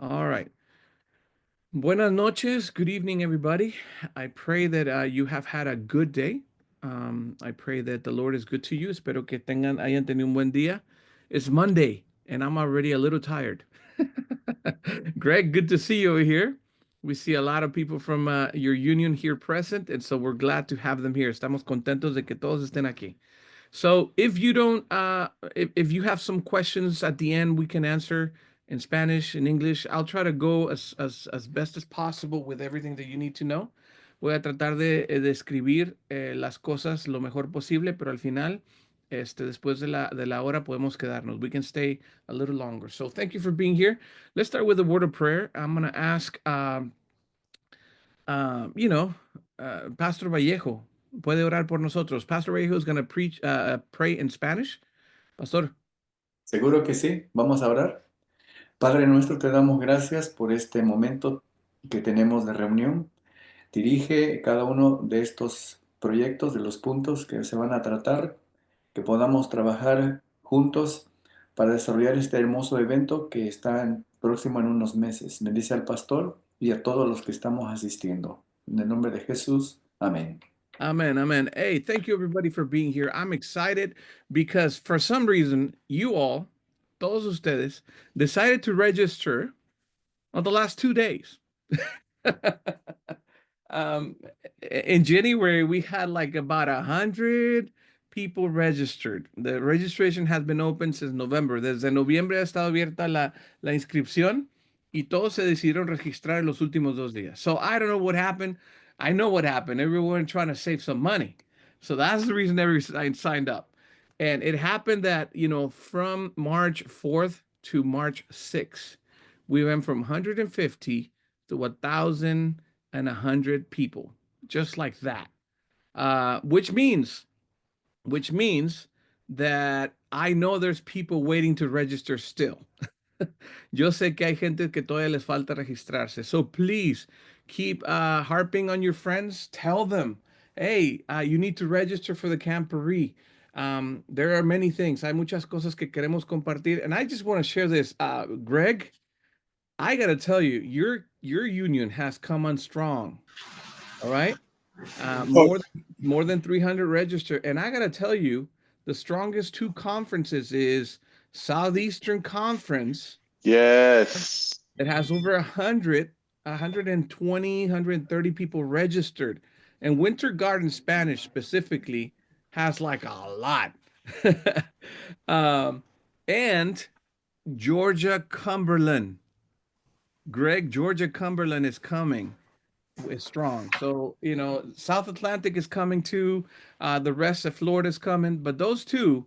All right. Buenas noches. Good evening, everybody. I pray that you have had a good day. I pray that the Lord is good to you. Espero que hayan tenido un buen día. It's Monday, and I'm already a little tired. Greg, good to see you over here. We see a lot of people from your union here present, and so we're glad to have them here. Estamos contentos de que todos estén aquí. So if you don't, if you have some questions at the end, we can answer in Spanish, in English. I'll try to go as best as possible with everything that you need to know. Voy a tratar de escribir las cosas lo mejor posible, pero al final, después de la hora podemos quedarnos. We can stay a little longer. So thank you for being here. Let's start with a word of prayer. I'm going to ask, you know, Pastor Vallejo puede orar por nosotros. Pastor Vallejo is going to pray in Spanish. Pastor. Seguro que sí. Vamos a orar. Padre nuestro, te damos gracias por este momento que tenemos de reunión. Dirige cada uno de estos proyectos, de los puntos que se van a tratar, que podamos trabajar juntos para desarrollar este hermoso evento que está próximo en unos meses. Bendice al pastor y a todos los que estamos asistiendo. En el nombre de Jesús. Amén. Amen. Amen. Hey, thank you everybody for being here. I'm excited because for some reason, you all, todos ustedes, decided to register on the last 2 days. um, in January, we had like about 100 people registered. The registration has been open since November. Desde noviembre ha estado abierta la inscripción y todos se decidieron registrar en los últimos 2 días. So I don't know what happened. I know what happened. Everyone trying to save some money. So that's the reason everyone signed up. And it happened that, from March 4th to March 6th, we went from 150 to 1,100 people, just like that. Which means that I know there's people waiting to register still. Yo sé que hay gente que todavía les falta registrarse. So please keep harping on your friends. Tell them, hey, you need to register for the Camporee. There are many things. Hay muchas cosas que queremos compartir. And I just want to share this. Greg, I got to tell you, your union has come on strong. All right. More than 300 registered. And I got to tell you, the strongest two conferences is Southeastern Conference. Yes. It has over 120, 130 people registered. And Winter Garden Spanish specifically has like a lot. And Georgia Cumberland. Greg, Georgia Cumberland is coming. Is strong. So, South Atlantic is coming too. The rest of Florida is coming. But those two,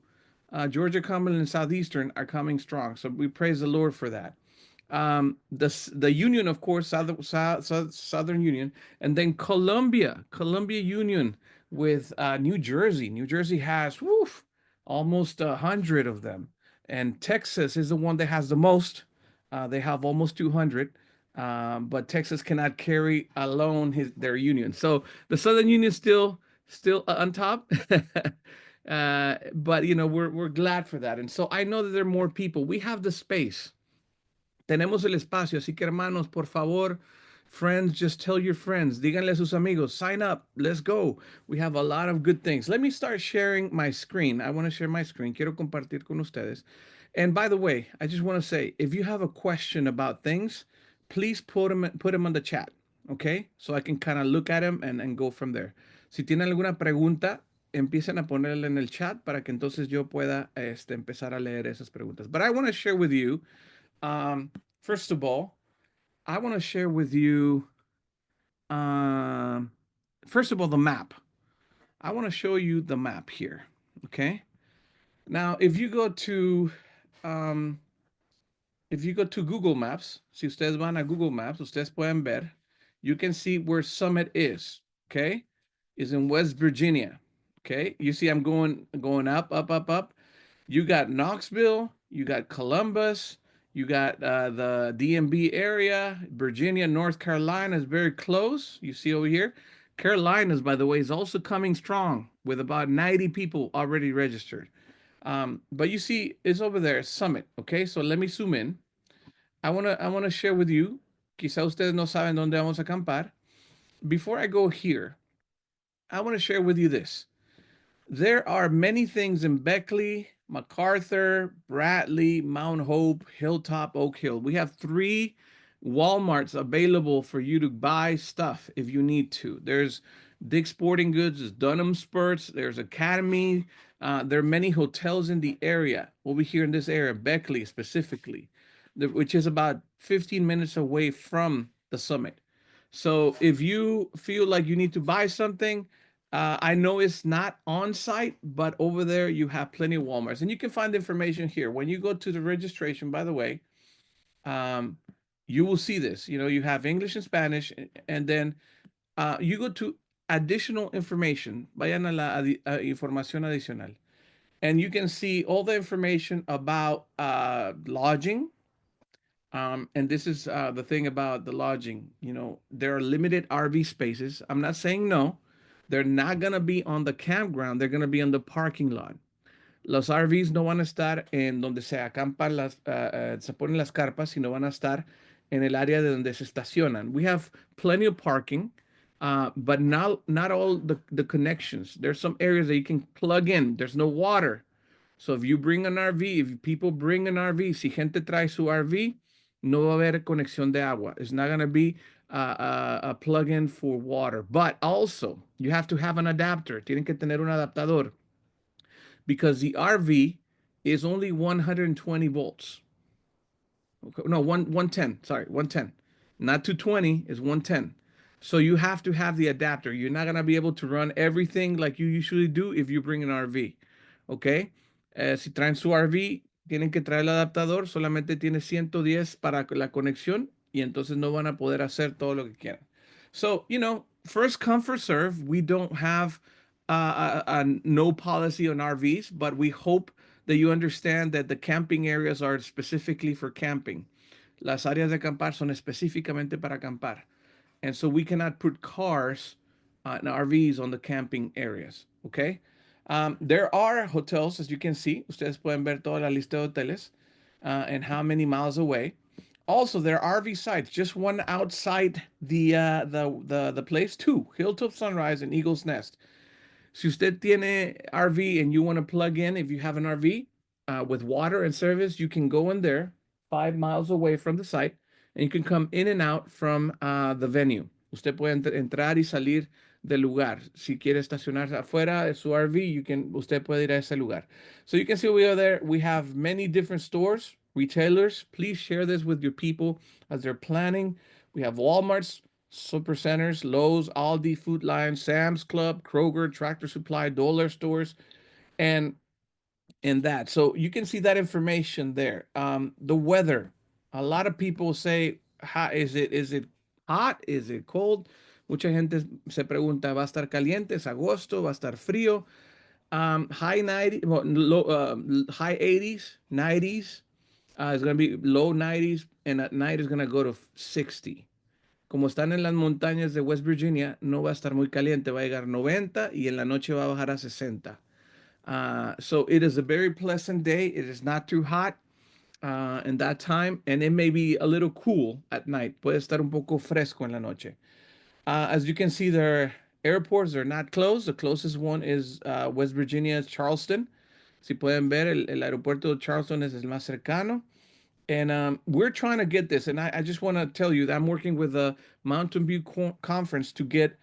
Georgia, Cumberland, and Southeastern, are coming strong. So we praise the Lord for that. The Union, of course, Southern Union, and then Columbia Union with New Jersey. New Jersey has almost 100 of them, and Texas is the one that has the most. They have almost 200. But Texas cannot carry alone their union. So the Southern Union still on top. But we're glad for that. And so I know that there are more people. We have the space. Tenemos el espacio. Así que hermanos, por favor, friends, just tell your friends. Díganle a sus amigos, sign up. Let's go. We have a lot of good things. Let me start sharing my screen. I want to share my screen. Quiero compartir con ustedes. And by the way, I just want to say, if you have a question about things, please put them on the chat, okay? So I can kind of look at them and go from there. Si tienen alguna pregunta, empiecen a ponerla en el chat para que entonces yo pueda empezar a leer esas preguntas. But I want to share with you, first of all, I want to share with you, first of all, the map. I want to show you the map here, okay? Now, if you go to Google Maps, si ustedes van a Google Maps, ustedes pueden ver, you can see where Summit is, okay? Is in West Virginia, okay? You see I'm going up, up, up, up. You got Knoxville, you got Columbus, you got the DMV area, Virginia, North Carolina is very close. You see over here. Carolinas, by the way, is also coming strong with about 90 people already registered. But you see, it's over there, Summit. Okay, so let me zoom in. I wanna share with you. Quizá ustedes no saben dónde vamos a acampar. Before I go here, I want to share with you this. There are many things in Beckley, MacArthur, Bradley, Mount Hope, Hilltop, Oak Hill. We have three Walmarts available for you to buy stuff if you need to. There's Dick's Sporting Goods, there's Dunham Spurts, there's Academy. There are many hotels in the area, over here in this area, Beckley specifically, which is about 15 minutes away from the summit. So if you feel like you need to buy something, I know it's not on site, but over there you have plenty of Walmarts, and you can find information here. When you go to the registration, by the way, um, you will see this. You know, you have English and Spanish, and then you go to additional information. Vayan a la información adicional, and you can see all the information about lodging. And this is the thing about the lodging. You know, there are limited RV spaces. I'm not saying no. They're not going to be on the campground. They're going to be on the parking lot. Los RVs no van a estar en donde se acampan se ponen las carpas, sino van a estar en el área de donde se estacionan. We have plenty of parking, but not all the connections. There's some areas that you can plug in. There's no water. So if you bring an RV, if people bring an RV, si gente trae su RV, no va a haber conexión de agua. It's not going to be a plug-in for water. But also, you have to have an adapter. Tienen que tener un adaptador because the RV is only 120 volts. Okay, no, 110. Sorry, 110. Not 220, is 110. So you have to have the adapter. You're not gonna be able to run everything like you usually do if you bring an RV. Okay? Si traen su RV, tienen que traer el adaptador. Solamente tiene 110 para la conexión y entonces no van a poder hacer todo lo que quieran. So, first come, first serve. We don't have a no policy on RVs, but we hope that you understand that the camping areas are specifically for camping. Las áreas de acampar son específicamente para acampar. And so we cannot put cars and RVs on the camping areas. Okay? There are hotels, as you can see. Ustedes pueden ver toda la lista de hoteles and how many miles away. Also, there are RV sites, just one outside the place, two, Hilltop Sunrise and Eagle's Nest. Si usted tiene RV and you want to plug in, if you have an RV with water and service, you can go in there 5 miles away from the site and you can come in and out from the venue. Usted puede entrar y salir del lugar. Si quiere estacionarse afuera de su RV, usted puede ir a ese lugar. So you can see we are there. We have many different stores, retailers. Please share this with your people as they're planning. We have Walmart's, super centers, Lowe's, Aldi, Food Lion, Sam's Club, Kroger, Tractor Supply, dollar stores, and that. So you can see that information there. The weather. A lot of people say, is it hot? Is it cold? Mucha gente se pregunta, ¿va a estar caliente? ¿Es agosto? ¿Va a estar frío? High 90, well, high 80s, 90s. It's going to be low 90s, and at night it's going to go to 60. Como están en las montañas de West Virginia, no va a estar muy caliente, va a llegar 90 y en la noche va a bajar a 60. So it is a very pleasant day. It is not too hot in that time, and it may be a little cool at night. Puede estar un poco fresco en la noche. As you can see, their airports are not closed. The closest one is West Virginia's Charleston. Si pueden ver, el aeropuerto de Charleston es el más cercano. And we're trying to get this. And I just want to tell you that I'm working with the Mountain View Conference to get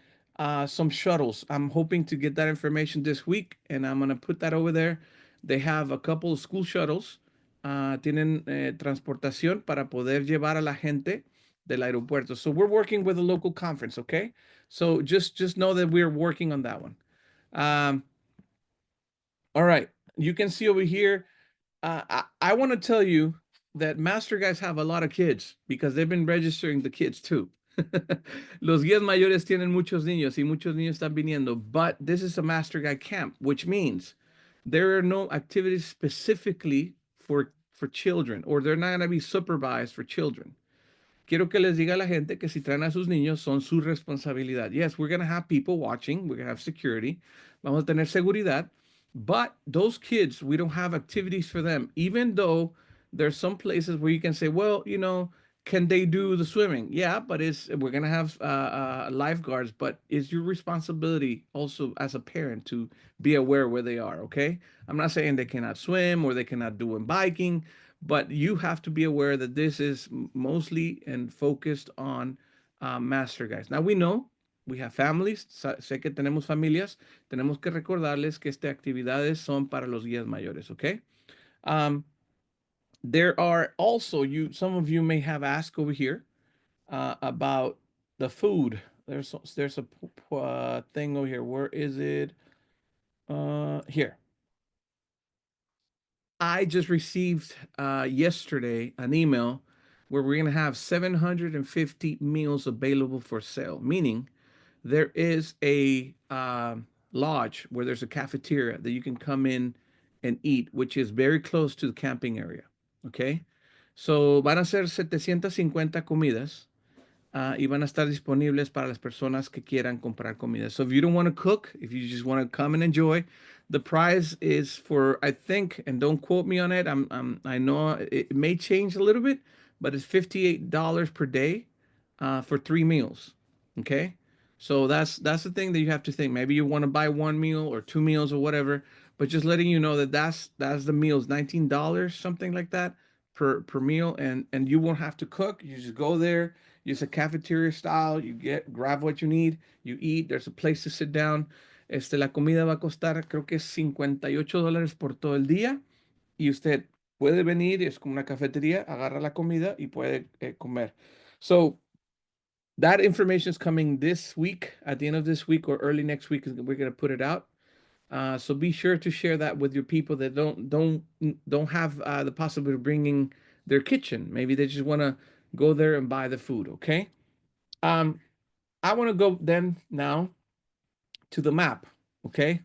some shuttles. I'm hoping to get that information this week, and I'm going to put that over there. They have a couple of school shuttles. Tienen transportación para poder llevar a la gente del aeropuerto. So we're working with a local conference, okay? So just know that we're working on that one. Um, all right. You can see over here I want to tell you that master guys have a lot of kids because they've been registering the kids too. Los guías mayores tienen muchos niños y muchos niños están viniendo, but this is a master guy camp, which means there are no activities specifically for children, or they're not going to be supervised for children. Quiero que les diga a la gente que si traen a sus niños son su responsabilidad. Yes, we're going to have people watching. We're going to have security. Vamos a tener seguridad. But those kids, we don't have activities for them, even though There's some places where you can say, well, can they do the swimming? Yeah, but we're gonna have lifeguards, but it's your responsibility also as a parent to be aware where they are. Okay, I'm not saying they cannot swim or they cannot do biking, but you have to be aware that this is mostly and focused on master guys. Now we know we have families, sé que tenemos familias, tenemos que recordarles que estas actividades son para los guías mayores. Okay. Um, there are also some of you may have asked over here about the food. There's a thing over here. Where is it? Here. I just received yesterday an email where we're gonna have 750 meals available for sale. Meaning, there is a lodge where there's a cafeteria that you can come in and eat, which is very close to the camping area. Okay, so van a ser 750 comidas y van a estar disponibles para las personas que quieran comprar comida. So if you don't want to cook, if you just want to come and enjoy, the price is for, I think, and don't quote me on it. I know it may change a little bit, but it's $58 per day for 3 meals. Okay, so that's the thing that you have to think. Maybe you want to buy one meal or 2 meals or whatever, but just letting you know that that's the meals, $19, something like that per meal, and you won't have to cook. You just go there. It's a cafeteria style. You grab what you need, you eat. There's a place to sit down. La comida va a costar, creo que es $58 por todo el día. Y usted puede venir, es como una cafetería, agarra la comida y puede comer. So that information is coming this week, at the end of this week or early next week. We're going to put it out. So be sure to share that with your people that don't have the possibility of bringing their kitchen. Maybe they just want to go there and buy the food. Okay. Um, I want to go then now to the map. Okay.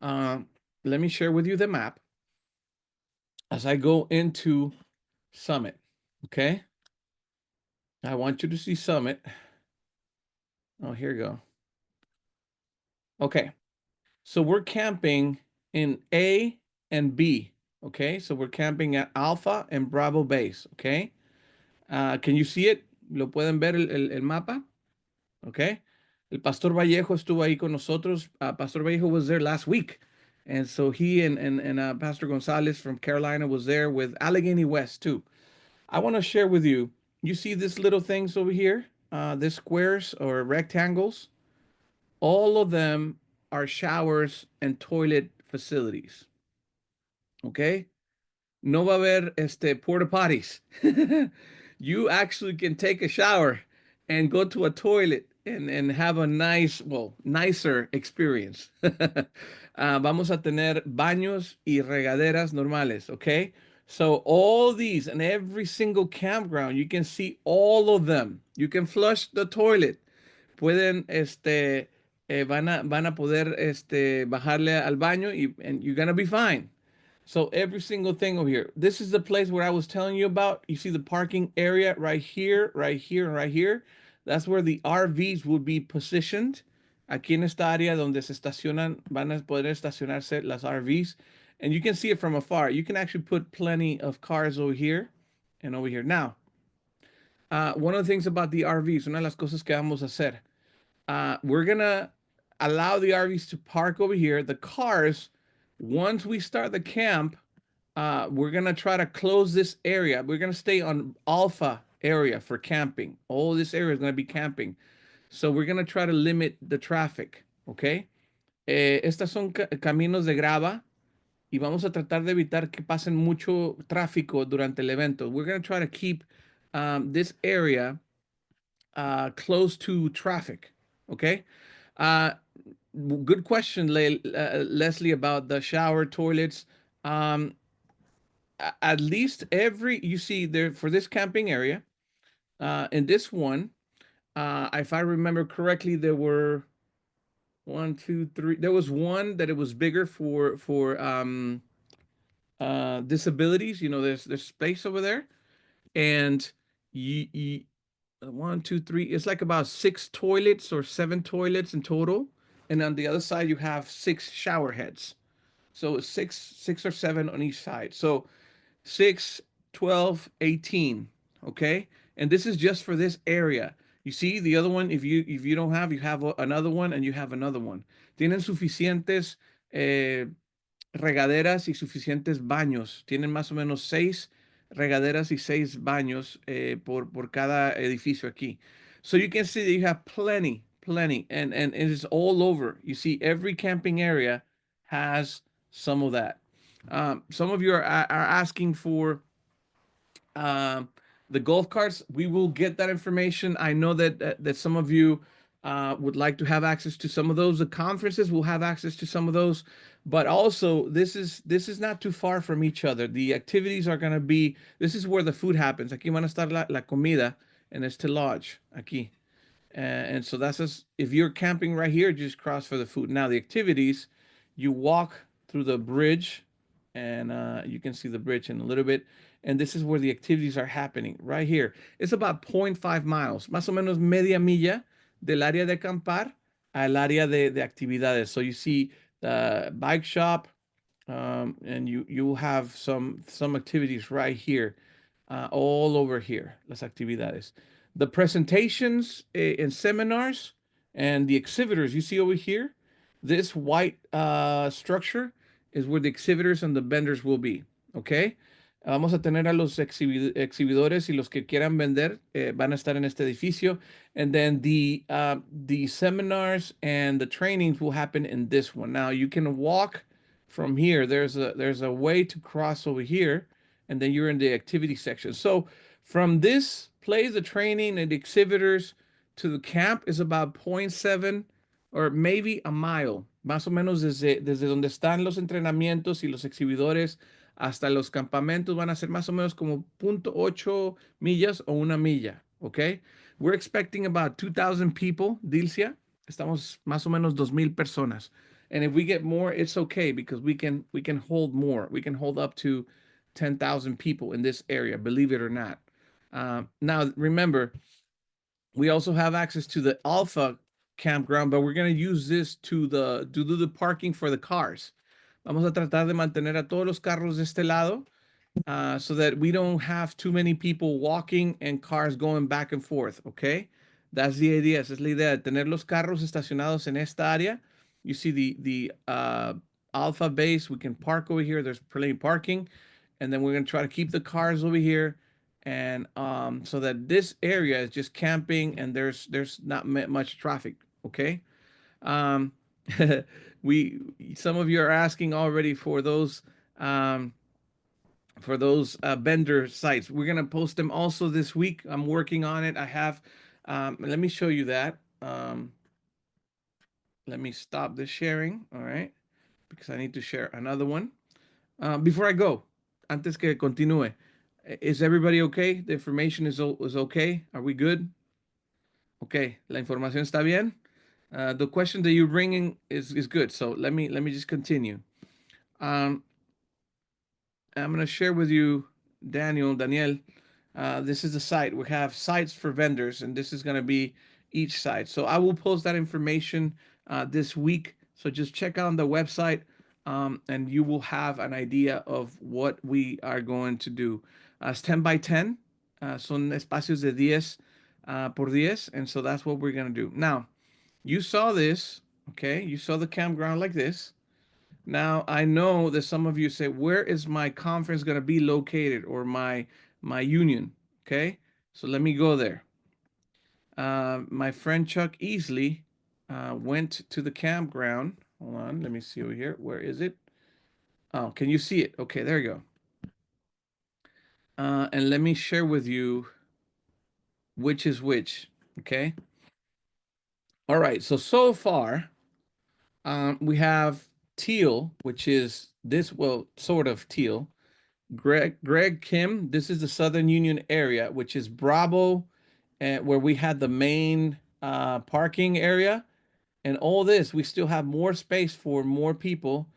Um, Let me share with you the map as I go into Summit. Okay. I want you to see Summit. Oh, here you go. Okay. So we're camping in A and B. Okay. So we're camping at Alpha and Bravo base. Okay. Can you see it? ¿Lo pueden ver el mapa? Okay. El Pastor Vallejo estuvo ahí con nosotros. Pastor Vallejo was there last week. And so he and Pastor Gonzalez from Carolina was there with Allegheny West too. I want to share with you. You see these little things over here? These squares or rectangles? All of them are showers and toilet facilities. Okay? No va a haber porta potties. You actually can take a shower and go to a toilet and have a nice, well, nicer experience. Vamos a tener baños y regaderas normales, okay? So all these and every single campground, you can see all of them. You can flush the toilet. Pueden, van a poder, bajarle al baño and you're gonna be fine. So every single thing over here. This is the place where I was telling you about. You see the parking area right here, right here, and right here. That's where the RVs will be positioned. Aquí en esta área donde se estacionan, van a poder estacionarse las RVs. And you can see it from afar. You can actually put plenty of cars over here and over here. Now, one of the things about the RVs, una de las cosas que vamos a hacer, we're gonna allow the RVs to park over here. The cars, once we start the camp, we're gonna try to close this area. We're gonna stay on Alpha area for camping. All this area is gonna be camping. So we're gonna try to limit the traffic. Okay. Estas son caminos de grava y vamos a tratar de evitar que pasen mucho tráfico durante el evento. We're gonna try to keep this area close to traffic. Okay. Uh, Good question, Leslie, about the shower toilets. Um, at least every you see there for this camping area, in this one, if I remember correctly, there were one, two, three. There was one that it was bigger for disabilities. There's space over there, and you one, two, three. It's like about 6 toilets or 7 toilets in total, and on the other side you have 6 shower heads. So six or seven on each side. So 6 12, 18. Okay. And this is just for this area. You see the other one, if you don't have, you have another one and you have another one. Tienen suficientes regaderas y suficientes baños. Tienen más o menos 6 regaderas y 6 baños por cada edificio aquí. So you can see that you have plenty, plenty, and it is all over. You see, every camping area has some of that. Some of you are asking for um, the golf carts. We will get that information. I know that some of you would like to have access to some of those. The conferences will have access to some of those, but also this is not too far from each other. The activities are going to be. This is where the food happens. Aquí van a estar la comida en este lodge aquí. And so that's just, if you're camping right here, just cross for the food. Now the activities, you walk through the bridge, and you can see the bridge in a little bit. And this is where the activities are happening right here. It's about 0.5 miles, más o menos media milla del área de acampar al área de actividades. So you see the bike shop, and you have some activities right here, all over here, las actividades. The presentations and seminars and the exhibitors you see over here, this white structure is where the exhibitors and the vendors will be, okay? Vamos a tener a los exhibidores y los que quieran vender van a estar en este edificio. And then the seminars and the trainings will happen in this one. Now you can walk from here. There's a way to cross over here, and then you're in the activity section. So from this place, the training and the exhibitors to the camp is about 0.7 or maybe a mile, más o menos desde donde están los entrenamientos y los exhibidores hasta los campamentos van a ser más o menos como 0.8 millas o una milla, ¿ok? We're expecting about 2,000 people, Dilcia. Estamos más o menos 2,000 personas. And if we get more, it's okay because we can hold more. We can hold up to 10,000 people in this area, believe it or not. Now, remember, we also have access to the Alpha campground, but we're going to use this to do the parking for the cars. Vamos a tratar de mantener a todos los carros de este lado, so that we don't have too many people walking and cars going back and forth, okay? That's the idea. Esa es la idea de tener los carros estacionados en esta área. You see the Alpha base. We can park over here. There's plenty of parking. And then we're going to try to keep the cars over here. And so that this area is just camping and there's not much traffic, okay? Um, we some of you are asking already um, for those vendor sites. We're gonna post them also this week. I'm working on it. I have. Let me show you that. Let me stop this sharing. All right, because I need to share another one. Before I go, antes que continúe, is everybody okay? The information is okay. Are we good? Okay, la información está bien. The question that you're bringing is good. So let me just continue. Um, I'm going to share with you, Daniel. This is the site. We have sites for vendors, and this is going to be each site. So I will post that information this week. So just check out the website, and you will have an idea of what we are going to do. It's 10 by 10. Son espacios de 10 por 10. And so that's what we're going to do. Now, you saw this, okay? You saw the campground like this. Now, I know that some of you say, where is my conference going to be located, or my union? Okay, so let me go there. My friend Chuck Easley went to the campground. Hold on, let me see over here. Where is it? Oh, can you see it? Okay, there you go. And let me share with you which is which. Okay. All right. So far, we have teal, which is this, well, sort of teal. Greg Kim, this is the Southern Union area, which is Bravo, where we had the main parking area. And all this, we still have more space for more people.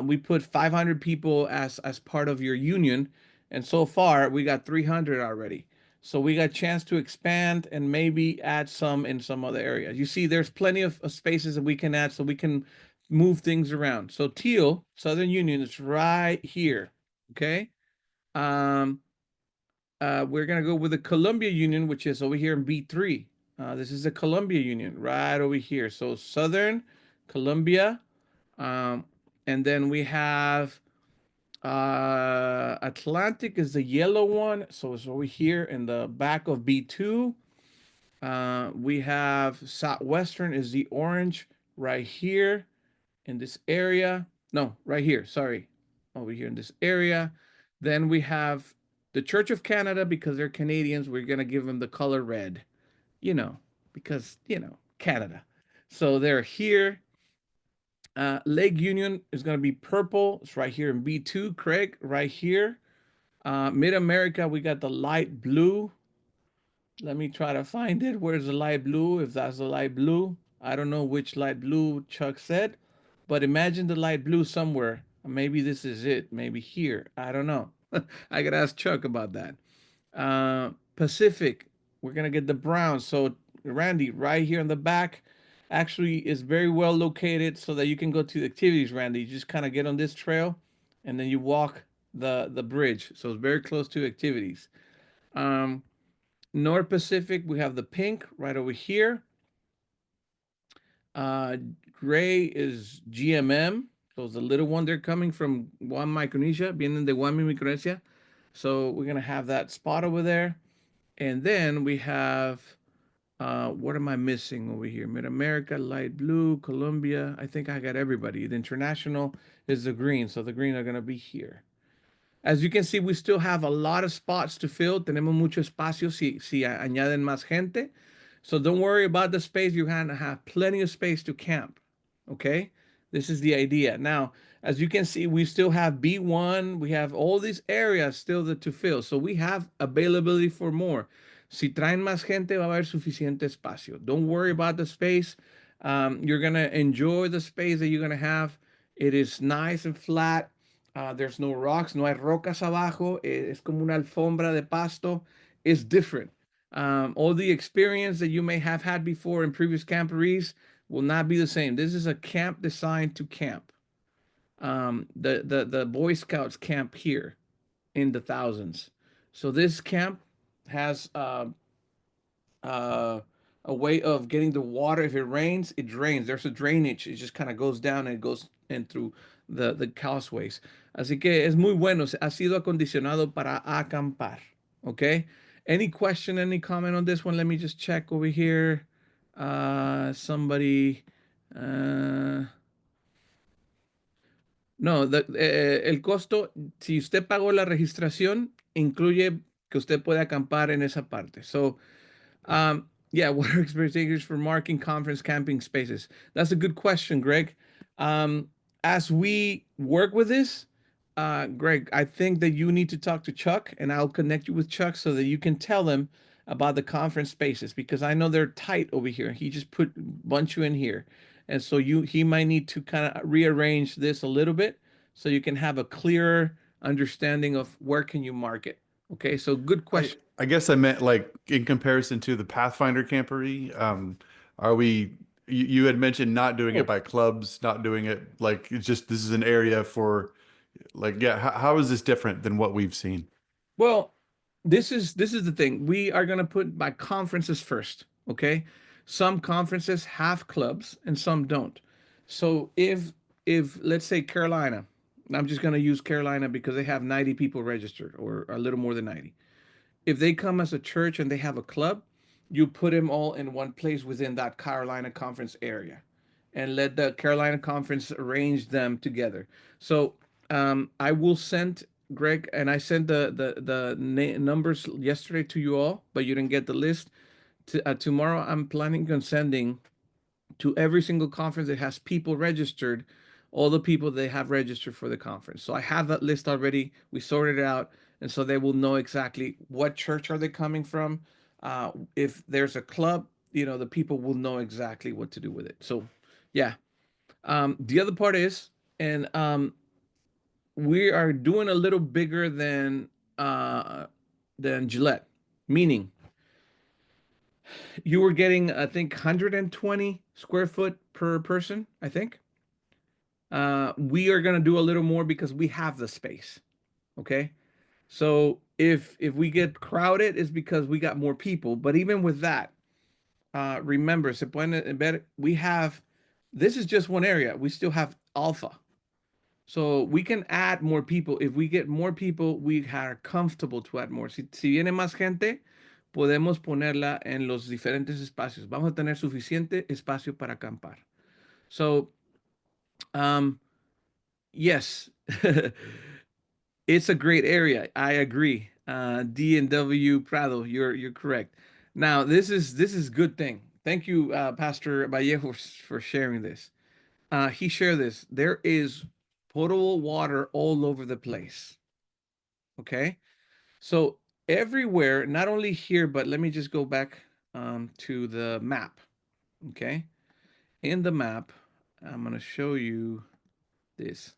We put 500 people as part of your union, and so far we got 300 already. So we got a chance to expand and maybe add some in some other areas. You see, there's plenty of spaces that we can add, so we can move things around. So Teal, Southern Union, is right here. Okay. Um, we're gonna go with the Columbia Union, which is over here in B3. This is the Columbia Union right over here. So Southern Columbia, um, and then we have Atlantic is the yellow one, so it's over here in the back of B2. We have Southwestern is the orange right here in this area. No, right here. Sorry, over here in this area. Then we have the Church of Canada because they're Canadians. We're gonna give them the color red, you know, because Canada. So they're here. Lake Union is gonna be purple. It's right here in B2. Craig, right here. Mid America, we got the light blue. Let me try to find it. Where's the light blue? If that's the light blue, I don't know which light blue Chuck said, but imagine the light blue somewhere. Maybe this is it. Maybe here. I don't know. I gotta ask Chuck about that. Pacific, we're gonna get the brown. So Randy, right here in the back, actually is very well located so that you can go to the activities. Randy, you just kind of get on this trail, and then you walk the bridge. So it's very close to activities. Um, North Pacific, we have the pink right over here. Uh, Gray is GMM. So it's the little one. They're coming from Guam, Micronesia, vienen de Guam y Micronesia. So we're gonna have that spot over there. And then we have what am I missing over here? Mid America, light blue, Colombia. I think I got everybody. The international is the green. So the green are gonna be here. As you can see, we still have a lot of spots to fill. Tenemos mucho espacio si añaden más gente. So don't worry about the space. You're going to have plenty of space to camp. Okay? This is the idea. Now, as you can see, we still have B1. We have all these areas still to fill. So we have availability for more. Si traen más gente, va a haber suficiente espacio. Don't worry about the space. You're going to enjoy the space that you're going to have. It is nice and flat. There's no rocks, no hay rocas abajo. Es como una alfombra de pasto. It's different. All the experience that you may have had before in previous camporees will not be the same. This is a camp designed to camp. The Boy Scouts camp here in the thousands. So this camp has uh, a way of getting the water. If it rains, it drains. There's a drainage. It just kind of goes down and it goes in through the causeways. Así que es muy bueno. Ha sido acondicionado para acampar. Okay. Any question, any comment on this one? Let me just check over here. Somebody. Uh, no, el costo, si usted pagó la registración, incluye que usted puede acampar en esa parte. So, yeah, what are expectations for marking conference camping spaces? That's a good question, Greg. As we work with this, Greg, I think that you need to talk to Chuck, and I'll connect you with Chuck so that you can tell him about the conference spaces because I know they're tight over here. He just put bunch you in here, and so he might need to kind of rearrange this a little bit so you can have a clearer understanding of where can you mark it. Okay, so good I question. I guess I meant like in comparison to the Pathfinder camporee. Are we? You had mentioned not doing it Oh, by clubs, not doing it like it's just this is an area for like yeah. How is this different than what we've seen? well, this is the thing. We are gonna put my conferences first. Okay, some conferences have clubs and some don't. So if let's say Carolina, I'm just gonna use Carolina because they have 90 people registered or a little more than 90. If they come as a church and they have a club, you put them all in one place within that Carolina conference area and let the Carolina conference arrange them together. So I will send Greg, and I sent the numbers yesterday to you all, but you didn't get the list. Tomorrow, I'm planning on sending to every single conference that has people registered, all the people they have registered for the conference. So I have that list already. We sorted it out, and so they will know exactly what church are they coming from. If there's a club, the people will know exactly what to do with it. So, yeah. The other part is, and we are doing a little bigger than Gillette, meaning you were getting, I think, 120 square foot per person, I think. We are going to do a little more because we have the space. Okay. So if we get crowded, it's because we got more people. But even with that, remember, se pueden ver, we have, this is just one area. We still have alpha. So we can add more people. If we get more people, we are comfortable to add more. Si viene más gente, podemos ponerla en los diferentes espacios. Vamos a tener suficiente espacio para acampar. So, um, yes, it's a great area. I agree. D and W Prado, you're correct. Now, this is good thing. Thank you, Pastor Vallejo, for sharing this. He shared this. There is potable water all over the place. Okay, so everywhere, not only here, but let me just go back to the map. Okay, in the map, I'm gonna show you this.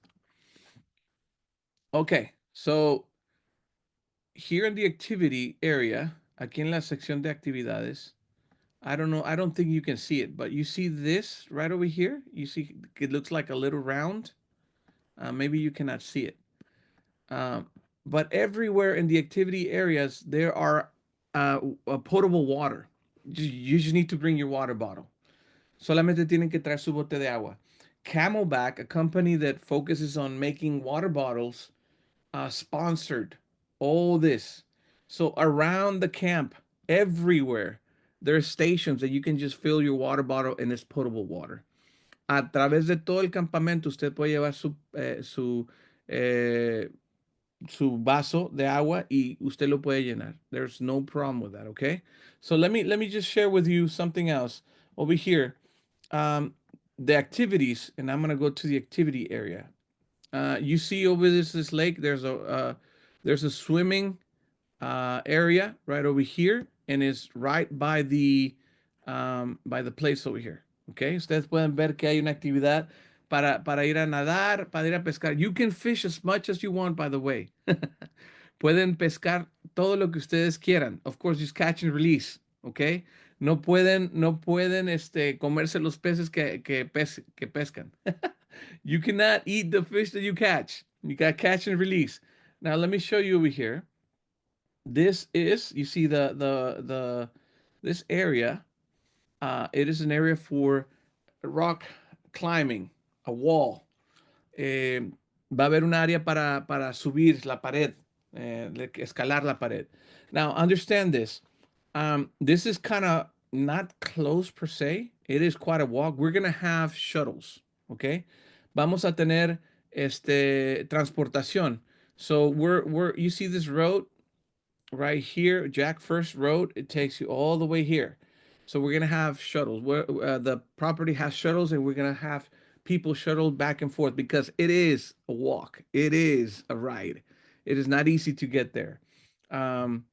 Okay, so here in the activity area, aquí en la sección de actividades, I don't know, I don't think you can see it, but you see this right over here? You see it looks like a little round. Maybe you cannot see it. Um, but everywhere in the activity areas, there are potable water. You just need to bring your water bottle. Solamente tienen que traer su bote de agua. Camelback, a company that focuses on making water bottles, sponsored all this. So around the camp, everywhere, there are stations that you can just fill your water bottle and it's potable water. A través de todo el campamento, usted puede llevar eh, su vaso de agua y usted lo puede llenar. There's no problem with that, okay? So let me just share with you something else over here. Um, the activities, and I'm gonna go to the activity area. You see over this lake, there's a swimming area right over here, and it's right by the place over here. Okay, ustedes pueden ver que hay una actividad para ir a nadar, para ir a pescar. You can fish as much as you want, by the way. Pueden pescar todo lo que ustedes quieran. Of course, just catch and release. Okay, no pueden comerse los peces que pescan. You cannot eat the fish that you catch. You got catch and release. Now let me show you over here. This is, you see the this area. It is an area for rock climbing, a wall. Va a haber un área para subir la pared, escalar la pared. Now, understand this. This is kind of not close per se. It is quite a walk. We're going to have shuttles, okay? Vamos a tener transportación. So you see this road right here, Jack First Road, it takes you all the way here. So we're gonna have shuttles. The property has shuttles, and we're gonna have people shuttled back and forth because it is a walk. It is a ride. It is not easy to get there. Um,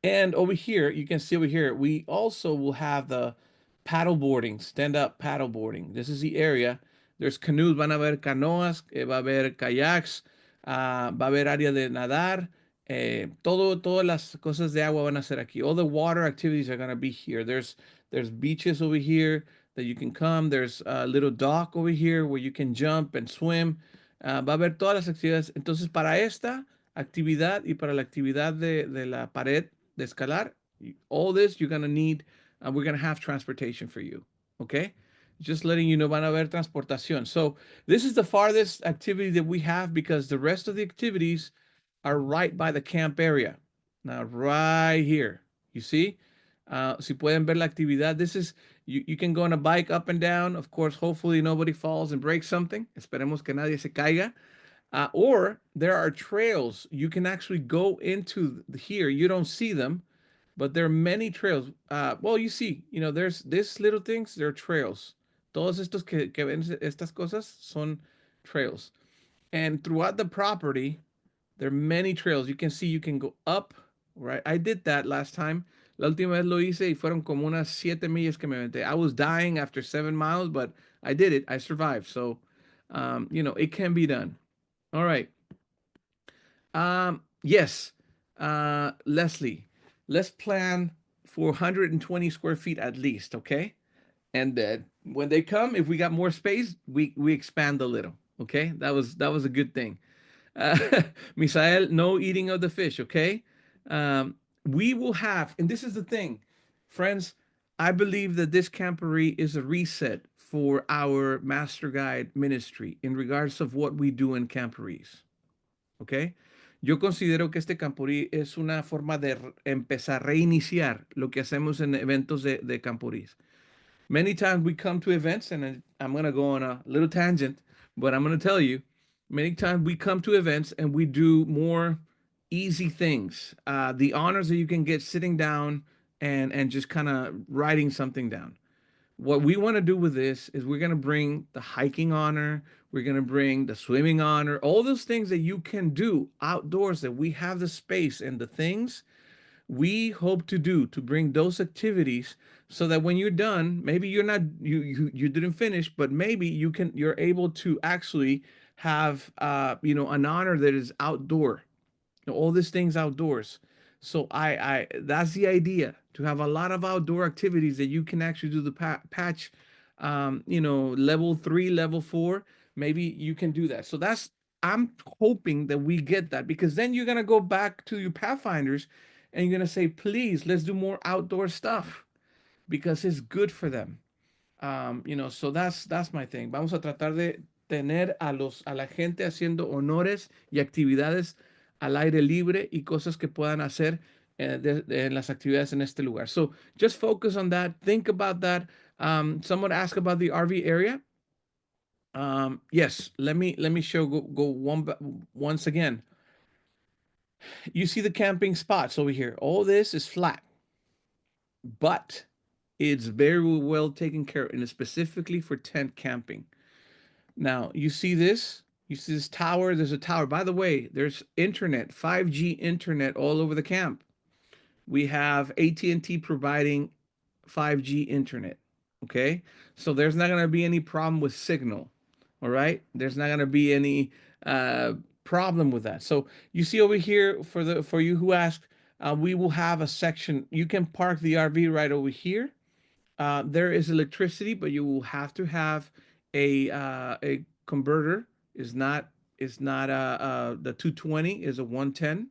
and over here, you can see over here, we also will have the paddle boarding, stand up paddle boarding. This is the area. There's canoes, van a haber canoas, va a haber kayaks, va a haber área de nadar. Todas las cosas de agua van a ser aquí. All the water activities are going to be here. There's beaches over here that you can come. There's a little dock over here where you can jump and swim. Va a haber todas las actividades. Entonces, para esta actividad y para la actividad de la pared de escalar, all this you're gonna need, we're gonna have transportation for you, okay? Just letting you know, van a haber transportación. So this is the farthest activity that we have because the rest of the activities are right by the camp area. Now, right here, you see? Si pueden ver la actividad, this is, you can go on a bike up and down. Of course, hopefully nobody falls and breaks something. Esperemos que nadie se caiga. Or there are trails. You can actually go into here. You don't see them, but there are many trails. Well, you see, there's these little things. They're trails. Todos estos que ven estas cosas son trails. And throughout the property, there are many trails. You can see you can go up, right? I did that last time. La última vez lo hice y fueron como unas 7 millas que me aventé. I was dying after 7 miles, but I did it. I survived. So, it can be done. All right. Yes. Leslie, let's plan for 120 square feet at least, okay? And then when they come, if we got more space, we expand a little. Okay, that was a good thing. Uh, Misael, no eating of the fish, okay? We will have, and this is the thing, friends, I believe that this camporee is a reset for our Master Guide ministry in regards of what we do in camporees, okay? Yo considero que este camporee es una forma de empezar, reiniciar lo que hacemos en eventos de camporees. Many times we come to events, and I'm going to go on a little tangent, but I'm going to tell you, many times we come to events and we do more easy things. The honors that you can get sitting down and just kind of writing something down. What we want to do with this is we're going to bring the hiking honor, we're going to bring the swimming honor, all those things that you can do outdoors, that we have the space and the things we hope to do to bring those activities, so that when you're done, maybe you're not, you didn't finish, but maybe you're able to actually have an honor that is outdoor, all these things outdoors. So I that's the idea, to have a lot of outdoor activities that you can actually do the patch, level 3, level 4. Maybe you can do that. So that's, I'm hoping that we get that, because then you're gonna go back to your pathfinders and you're gonna say, please, let's do more outdoor stuff, because it's good for them. So that's my thing. Vamos a tratar de tener a la gente haciendo honores y actividades al aire libre y cosas que puedan hacer en las actividades en este lugar. So just focus on that. Think about that. Someone asked about the RV area. Yes, let me show go once again. You see the camping spots over here. All this is flat, but it's very well taken care of, and it's specifically for tent camping. Now, you see this? You see this tower? There's a tower. By the way, there's internet, 5G internet all over the camp. We have AT&T providing 5G internet, okay? So there's not going to be any problem with signal, all right? There's not going to be any problem with that. So you see over here, for you who asked, we will have a section. You can park the RV right over here. There is electricity, but you will have to have a converter. Is not the 220 is a 110.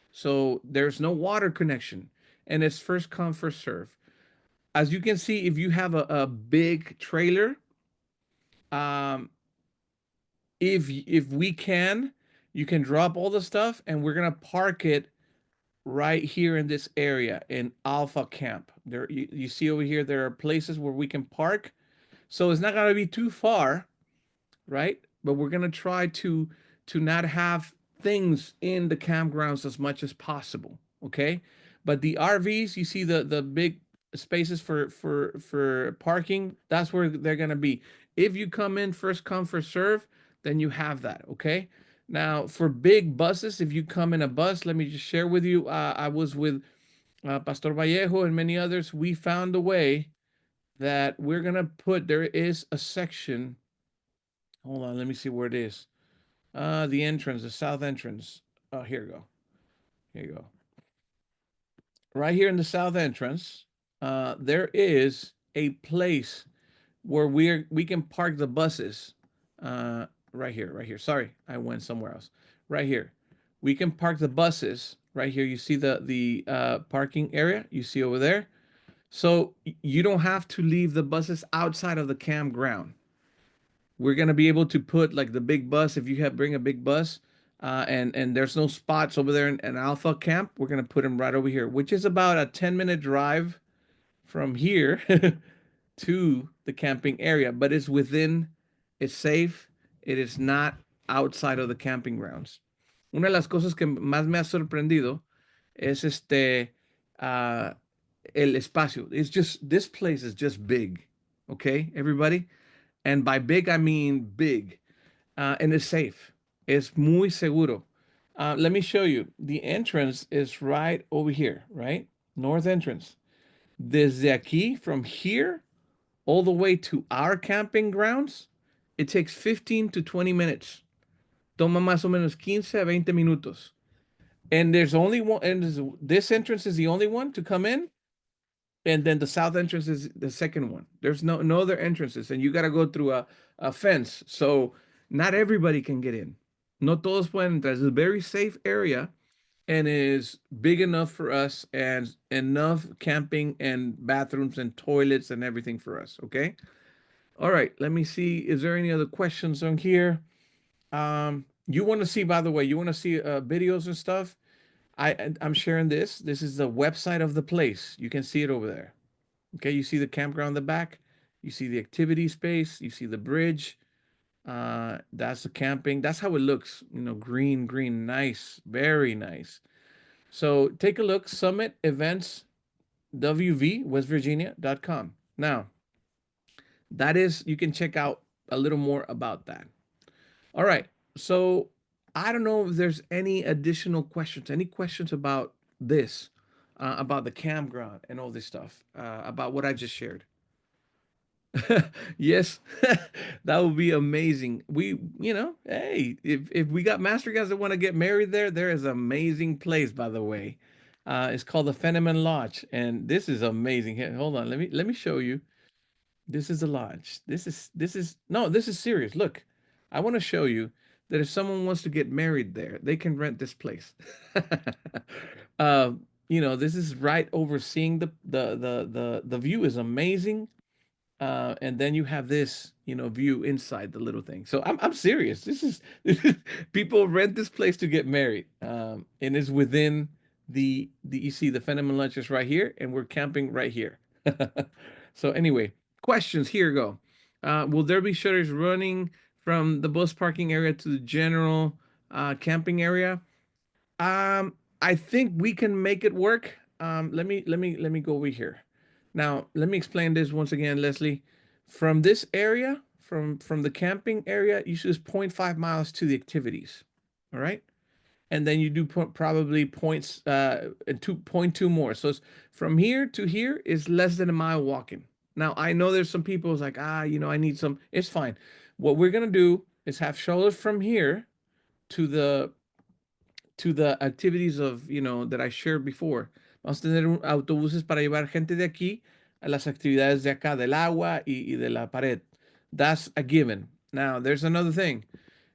So there's no water connection, and it's first come first serve. As you can see, if you have a big trailer, um, if we can, you can drop all the stuff, and we're gonna park it right here in this area in Alpha Camp. There, you see over here, there are places where we can park. So it's not gonna be too far, right? But we're gonna try to not have things in the campgrounds as much as possible. Okay. But the RVs, you see the big spaces for parking, that's where they're gonna be. If you come in first come first serve, then you have that. Okay. Now for big buses, if you come in a bus, let me just share with you. I was with Pastor Vallejo and many others. We found a way that we're gonna put. There is a section. Hold on, let me see where it is. The entrance, the south entrance. Oh, here you go. Here you go. Right here in the south entrance, there is a place where we can park the buses. Right here, right here. Sorry, I went somewhere else. Right here, we can park the buses. Right here, you see the parking area. You see over there. So you don't have to leave the buses outside of the campground. We're gonna be able to put like the big bus, if you have bring a big bus, and there's no spots over there in Alpha Camp, we're gonna put them right over here, which is about a 10-minute drive from here to the camping area, but it's safe, it is not outside of the camping grounds. Una de las cosas que más me ha sorprendido es uh, el espacio. It's just, this place is just big, okay, everybody? And by big, I mean big. And it's safe. Es muy seguro. Let me show you. The entrance is right over here, right? North entrance. Desde aquí, from here, all the way to our camping grounds, it takes 15 to 20 minutes. Toma más o menos 15 a 20 minutos. And there's only one, and this entrance is the only one to come in. And then the south entrance is the second one. There's no other entrances, and you got to go through a fence. So not everybody can get in. No todos pueden entrar. It's a very safe area and is big enough for us and enough camping and bathrooms and toilets and everything for us. Okay. All right. Let me see. Is there any other questions on here? You want to see, by the way, you want to see videos and stuff? I'm sharing this. This is the website of the place. You can see it over there. Okay. You see the campground in the back. You see the activity space. You see the bridge. That's the camping. That's how it looks. You know, green, green, nice, very nice. So take a look, Summit Events WV, West Virginia.com. Now, that is, you can check out a little more about that. All right. So I don't know if there's any additional questions, any questions about this, about the campground and all this stuff, about what I just shared. Yes, that would be amazing. Hey, if we got master guys that want to get married there, there is an amazing place, by the way. It's called the Fenneman Lodge, and this is amazing. Here, hold on, let me show you. This is the lodge. This is serious. Look, I want to show you that if someone wants to get married there, they can rent this place. uh, this is right overseeing the view is amazing, and then you have this, view inside the little thing. So I'm serious. People rent this place to get married, and it's within the you see the Fenneman Lunch is right here, and we're camping right here. So anyway, questions here go. Will there be shutters running from the bus parking area to the general camping area? Um, I think we can make it work. Let me go over here. Now, let me explain this once again, Leslie. From this area, from the camping area, you choose 0.5 miles to the activities. All right. And then you do probably points and 2.2 more. So it's from here to here is less than a mile walking. Now I know there's some people who's like, I need some. It's fine. What we're gonna do is have shoulders from here to the activities of, that I shared before. Vamos a tener autobuses para llevar gente de aquí a las actividades de acá, del agua y de la pared. That's a given. Now, there's another thing.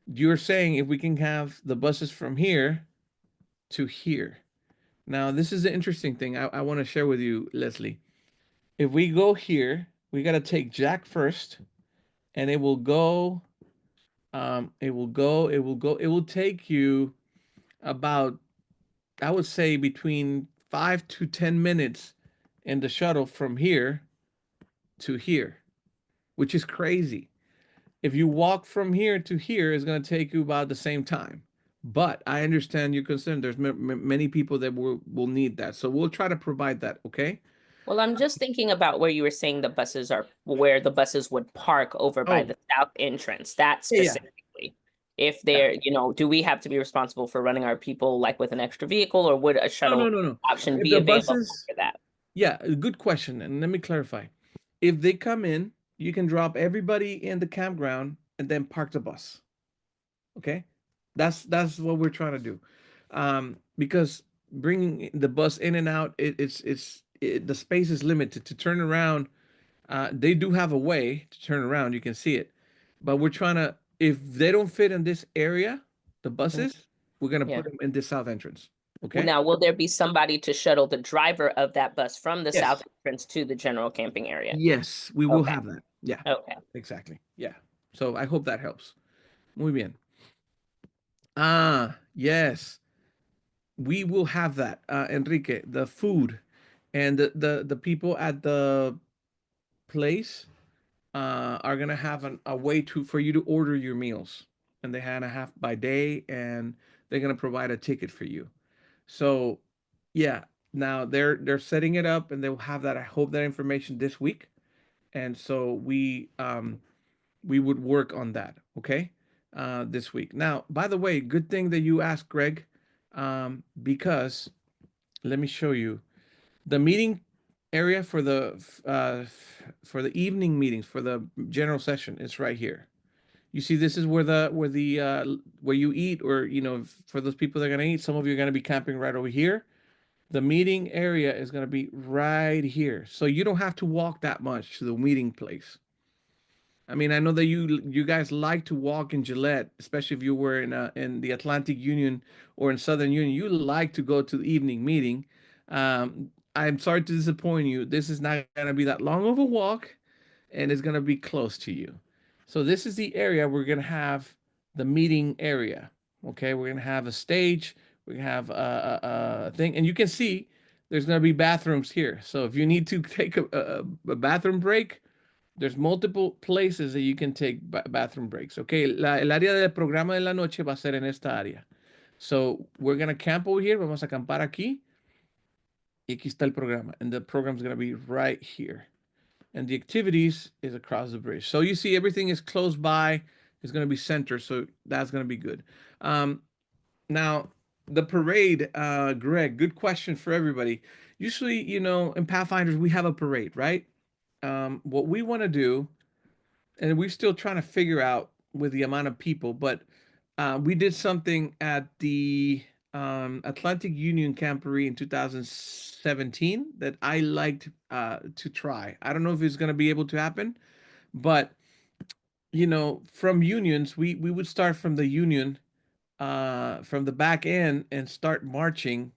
You're saying if we can have the buses from here to here. Now, this is the interesting thing I want to share with you, Leslie. If we go here, we got to take Jack first, and it will go, it will take you about, I would say, between 5 to 10 minutes in the shuttle from here to here, which is crazy. If you walk from here to here, it's going to take you about the same time. But I understand your concern. There's many people that will need that. So we'll try to provide that. Okay. Well, I'm just thinking about where you were saying where the buses would park over by Oh, the south entrance, that yeah. specifically. If they're, do we have to be responsible for running our people like with an extra vehicle, or would a No, shuttle no. option If be the available buses, for that? yeah, good question. And let me clarify. If they come in, you can drop everybody in the campground and then park the bus. Okay, that's what we're trying to do, because bringing the bus in and out, the space is limited to turn around. They do have a way to turn around. You can see it, but we're trying to. If they don't fit in this area, the buses, we're gonna Yeah. put them in this south entrance. Well, Okay. now, will there be somebody to shuttle the driver of that bus from the Yes. south entrance to the general camping area? Yes, we will Okay. have that. Yeah, Okay. exactly. Yeah. So I hope that helps. Muy bien. Yes, we will have that, Enrique. The food and the people at the place are gonna have a way for you to order your meals, and they had a half by day, and they're gonna provide a ticket for you. So, yeah. Now they're setting it up, and they will have that. I hope that information this week, and so we would work on that. Okay, this week. Now, by the way, good thing that you asked, Greg, because let me show you the meeting area for the evening meetings for the general session. It's right here. You see, this is where you eat, or for those people that are gonna eat. Some of you are gonna be camping right over here. The meeting area is gonna be right here, so you don't have to walk that much to the meeting place. I mean, I know that you guys like to walk in Gillette, especially if you were in the Atlantic Union or in Southern Union. You like to go to the evening meeting. I'm sorry to disappoint you. This is not going to be that long of a walk, and it's going to be close to you. So this is the area we're going to have the meeting area. Okay, we're going to have a stage. We're going to have a thing, and you can see there's going to be bathrooms here. So if you need to take a bathroom break, there's multiple places that you can take bathroom breaks. Okay, el área del programa de la noche va a ser en esta área. So we're going to camp over here. Vamos a acampar aquí. Y aquí está el programa. And the program's going to be right here. And the activities is across the bridge. So you see everything is close by. It's going to be centered. So that's going to be good. Now, the parade, Greg, good question for everybody. Usually, you know, in Pathfinders, we have a parade, right? What we want to do, and we're still trying to figure out with the amount of people, but we did something at the Atlantic Union Camporee in 2017 that I liked to try. I don't know if it's going to be able to happen, but you know, from unions, we would start from the union, from the back end and start marching,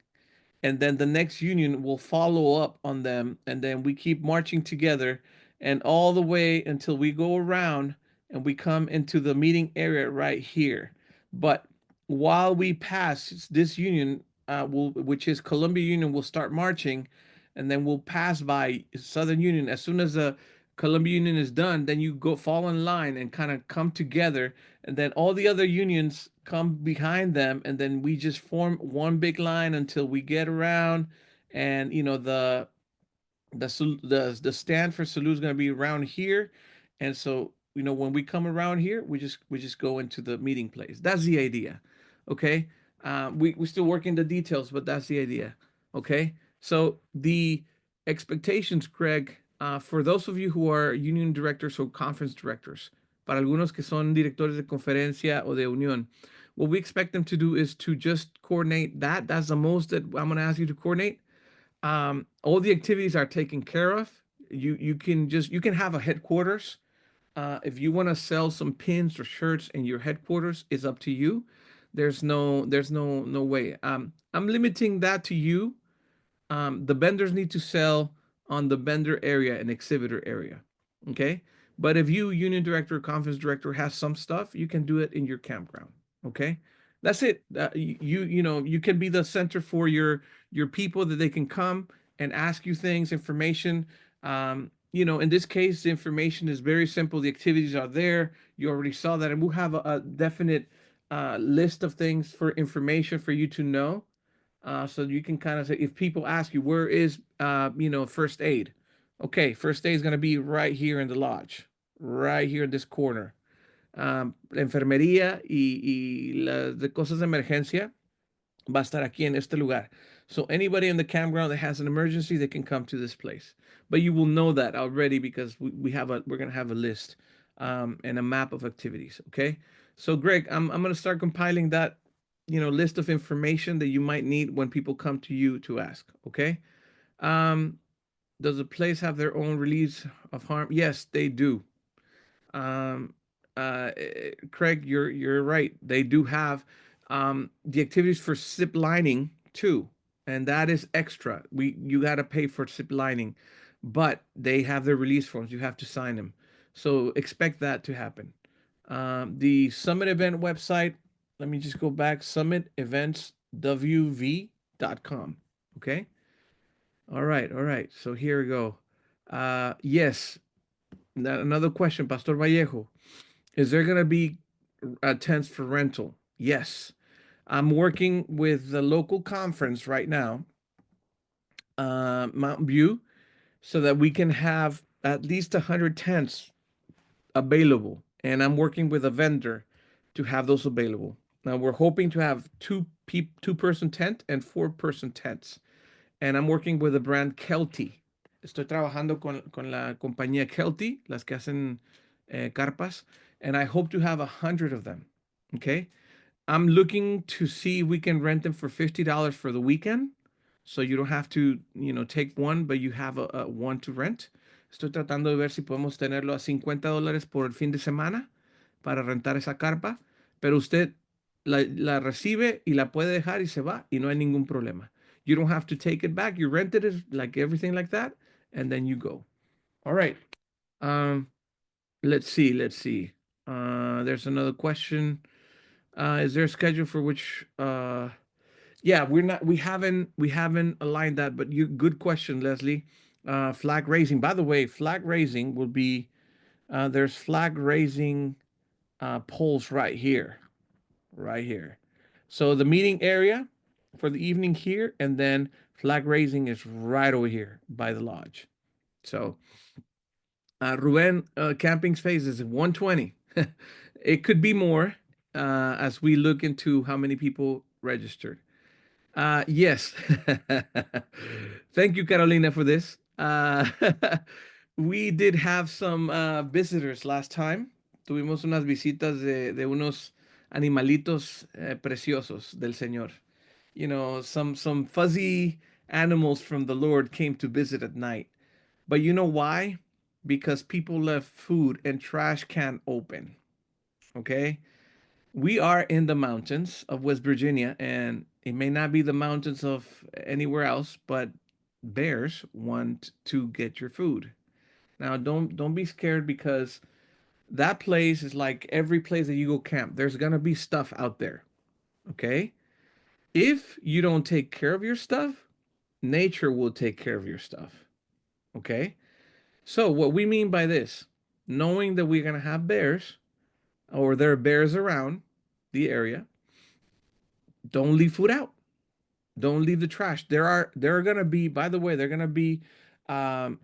and then the next union will follow up on them, and then we keep marching together and all the way until we go around and we come into the meeting area right here. But while we pass this union, which is Columbia Union, will start marching, and then we'll pass by Southern Union. As soon as the Columbia Union is done, then you go fall in line and kind of come together, and then all the other unions come behind them, and then we just form one big line until we get around, and you know the stand for salute is going to be around here, and so you know when we come around here, we just go into the meeting place. That's the idea, okay? We still working the details, but that's the idea, okay? So the expectations, Greg, for those of you who are union directors or conference directors, para algunos que son directores de conferencia o de unión, what we expect them to do is to just coordinate that. That's the most that I'm going to ask you to coordinate. All the activities are taken care of. You can have a headquarters. If you want to sell some pins or shirts in your headquarters, it's up to you. There's no way. I'm limiting that to you. The vendors need to sell on the vendor area and exhibitor area. Okay. But if you, union director, conference director, has some stuff, you can do it in your campground. Okay. That's it. You know, you can be the center for your people that they can come and ask you things, information. You know, in this case, the information is very simple. The activities are there. You already saw that. And we'll have a definite list of things for information for you to know. So you can kind of say, if people ask you, where is, you know, first aid? Okay, first aid is going to be right here in the lodge, right here in this corner. La enfermería y las de cosas de emergencia va a estar aquí en este lugar. So anybody in the campground that has an emergency, they can come to this place. But you will know that already because we're going to have a list and a map of activities. Okay. So Greg, I'm going to start compiling that, you know, list of information that you might need when people come to you to ask. Okay. Um, does the place have their own release of harm? Yes, they do. Um, Craig, you're right. They do have the activities for zip lining too, and that is extra. You got to pay for zip lining, but they have their release forms. You have to sign them, so expect that to happen. The summit event website. Let me just go back. Summiteventswv.com. Okay. All right. All right. So here we go. Yes. Another question, Pastor Vallejo. Is there going to be tents for rental? Yes. I'm working with the local conference right now, Mountain View, so that we can have at least 100 tents available. And I'm working with a vendor to have those available. Now we're hoping to have two-person tent and four-person tents. And I'm working with the brand Kelty. Estoy trabajando con la compañía Kelty, las que hacen carpas, and I hope to have 100 of them. Okay. I'm looking to see if we can rent them for $50 for the weekend. So you don't have to, you know, take one, but you have a one to rent. Estoy tratando de ver si podemos tenerlo a $50 por el fin de semana para rentar esa carpa, pero usted la recibe y la puede dejar y se va y no hay ningún problema. You don't have to take it back. You rented it like everything like that, and then you go. All right. Um, let's see. Let's see. There's another question. Is there a schedule for which? Yeah, we haven't aligned that, but you good question, Leslie. Flag raising. By the way, flag raising will be there's flag raising poles right here, right here. So the meeting area for the evening here, and then flag raising is right over here by the lodge. So Ruben, camping space is 120. It could be more as we look into how many people registered. Yes. Thank you, Carolina, for this. We did have some visitors last time. Tuvimos unas visitas de unos animalitos preciosos del Señor. You know, some fuzzy animals from the Lord came to visit at night. But you know why? Because people left food and trash can open. Okay? We are in the mountains of West Virginia, and it may not be the mountains of anywhere else, but bears want to get your food. Now, don't be scared because that place is like every place that you go camp. There's gonna be stuff out there. Okay? If you don't take care of your stuff, nature will take care of your stuff. Okay? So, what we mean by this, knowing that we're gonna have bears or there are bears around the area, don't leave food out. Don't leave the trash. There are gonna be, by the way, there are gonna be um,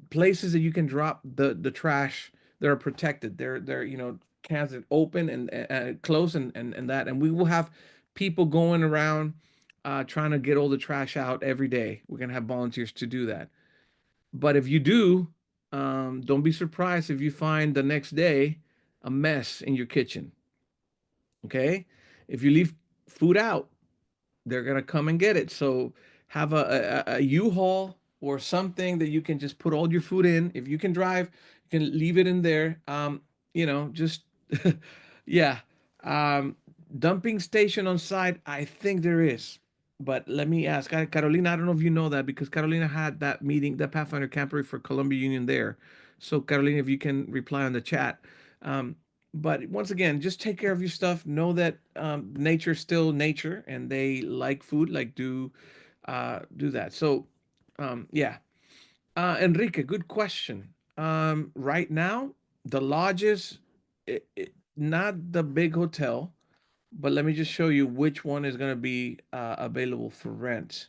places that you can drop the trash that are protected. They're cans that open and close and that, and we will have people going around trying to get all the trash out every day. We're gonna have volunteers to do that. But if you do, don't be surprised if you find the next day a mess in your kitchen. Okay, if you leave food out, they're gonna come and get it. So have a U-Haul or something that you can just put all your food in. If you can drive, you can leave it in there. Just yeah. Um, Dumping station on site, I think there is. But let me ask, Carolina, I don't know if you know that because Carolina had that meeting, that Pathfinder Camporee for Columbia Union there. So Carolina, if you can reply on the chat. Um, but once again, just take care of your stuff. Know that nature's still nature, and they like food. Like do that. So, yeah. Enrique, good question. Right now, the lodges, not the big hotel, but let me just show you which one is going to be available for rent.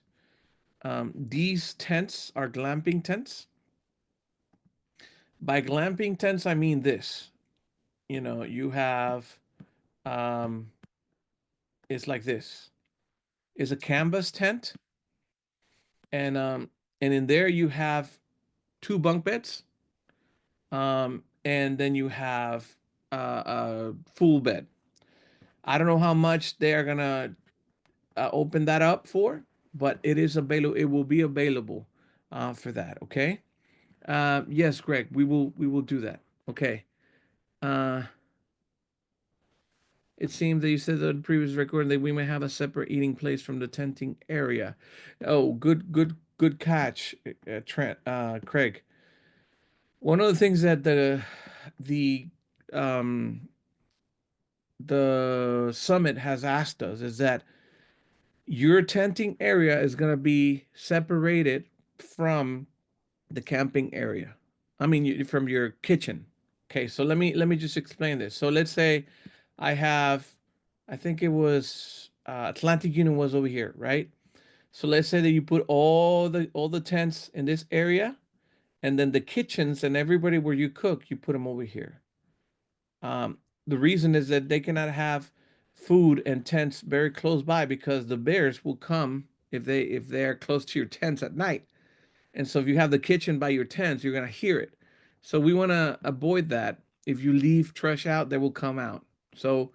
These tents are glamping tents. By glamping tents, I mean this. You have um, it's like this. It's a canvas tent, and in there you have two bunk beds, and then you have a full bed. I don't know how much they are gonna open that up for, but it is available. It will be available for that. Okay. Yes, Greg. We will do that. Okay. Uh, it seems that you said that in the previous recording that we may have a separate eating place from the tenting area. Oh, good catch, Trent, Craig. One of the things that the um, the summit has asked us is that your tenting area is going to be separated from the camping area. I mean, from your kitchen. Okay, so let me just explain this. So let's say I have, I think it was Atlantic Union was over here, right? So let's say that you put all the tents in this area, and then the kitchens and everybody where you cook, you put them over here. The reason is that they cannot have food and tents very close by because the bears will come if they're close to your tents at night. And so if you have the kitchen by your tents, you're gonna hear it. So we want to avoid that. If you leave trash out, they will come out. So